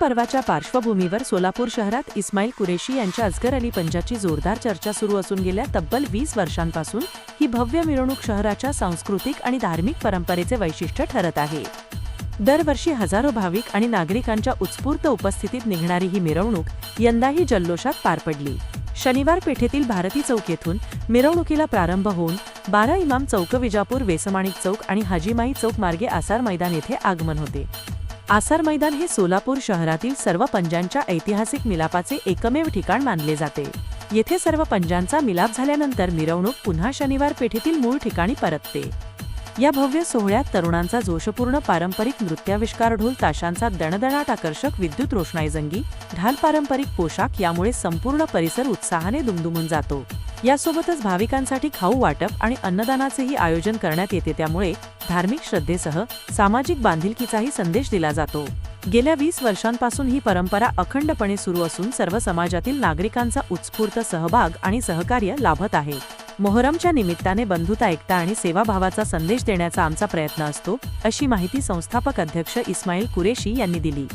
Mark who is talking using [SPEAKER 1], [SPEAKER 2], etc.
[SPEAKER 1] पर्वाच्या पार्श्वभूमीवर सोलापूर शहरात इस्माईल कुरेशी यांच्या असगर अली पंजाची जोरदार चर्चा सुरू असून गेल्या तब्बल 20 वर्षांपासून ही भव्य मिरवणूक शहराच्या सांस्कृतिक आणि धार्मिक परंपरेचे वैशिष्ट्य ठरत आहे। दरवर्षी हजारो भाविक आणि नागरिकांच्या उत्स्फूर्त उपस्थितीत निघणारी ही मिरवणूक यंदाही जल्लोषात पार पडली। शनिवार पेठेतील भारती चौक येथून मिरवणुकीला प्रारंभ होऊन 12 इमाम चौक, विजापूर, वेसमाणिक चौक आणि हाजीमाई चौक मार्गे आसार मैदान येथे आगमन होते। आसार मैदान हे सोलापूर शहरातील सर्व पंजांच्या ऐतिहासिक मिलापाचे एकमेव ठिकाण मानले जाते। येथे सर्व पंजांचा मिलाप झाल्यानंतर मिरवणूक पुन्हा शनिवार पेठेतील मूळ ठिकाणी परतते। या भव्य सोहळ्यात तरुणांचा जोशपूर्ण पारंपरिक नृत्याविष्कार, ढोल ताशांचा दणदणाट, आकर्षक विद्युत रोषणाई, जंगी ढाल, पारंपरिक पोशाख यामुळे संपूर्ण परिसर उत्साहाने दुमदुमून जातो। यासोबतच भाविकांसाठी खाऊ वाटप आणि अन्नदानाचेही आयोजन करण्यात येते, त्यामुळे धार्मिक श्रद्धेसह सामाजिक बांधिलकीचाही संदेश दिला जातो। गेल्या 20 वर्षांपासून ही परंपरा अखंडपणे सुरू असून सर्व समाजातील नागरिकांचा उत्स्फूर्त सहभाग आणि सहकार्य लाभत आहे। मोहरमच्या निमित्ताने बंधुता, एकता आणि सेवाभावाचा संदेश देण्याचा आमचा प्रयत्न असतो, अशी माहिती संस्थापक अध्यक्ष इस्माईल कुरेशी यांनी दिली।